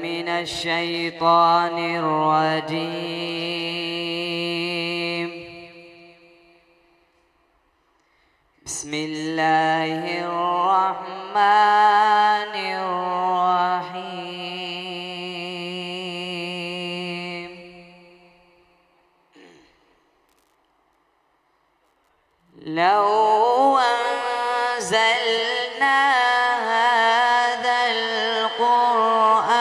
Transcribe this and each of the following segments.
من الشيطان الرجيم. بسم الله الرحمن الرحيم. لو أنزلنا هذا القرآن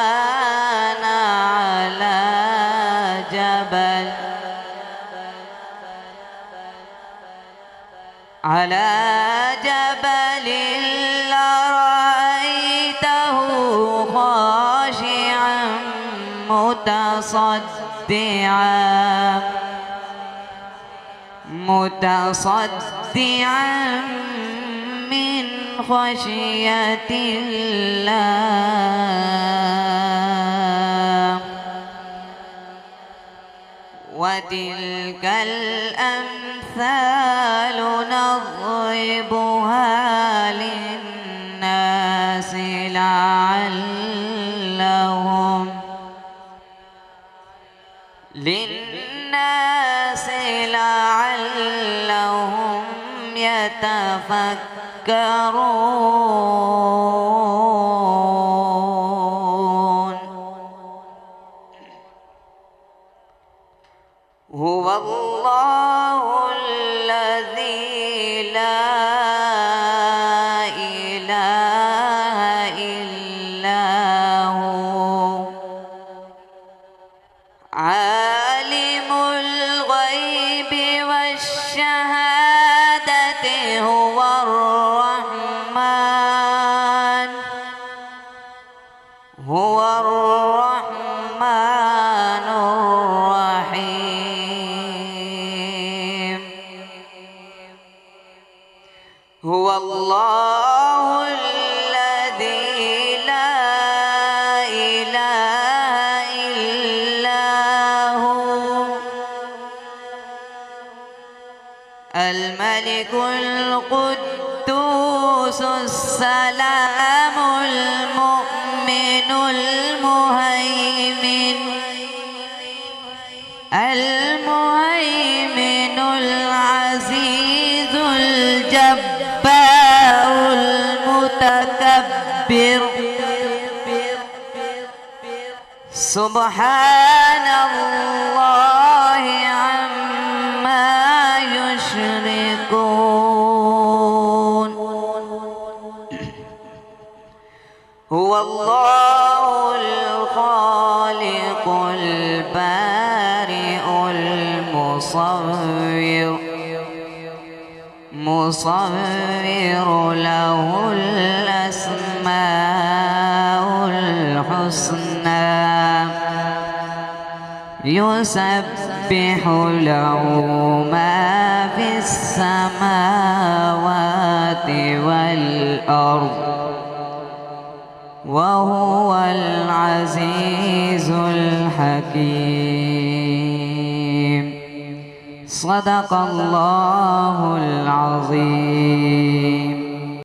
على جبل لرأيته خاشعا متصدعا من خشية الله. وتلك الأمثال نضربها للناس لعلهم يتفكرون. هو الله الذي لا إله إلا هو عالم الغيب والشهادة. هو الرحمن الرحيم. هو الله الذي لا إله إلا هو الملك القدوس السلام المؤمن المهيمن العزيز الجبار المتكبر. سبحان الله عما يشركون. هو الله الخالق البارئ المصور له الأسماء الحسنى. يسبح له ما في السماوات والأرض وهو العزيز الحكيم. صدق الله العظيم.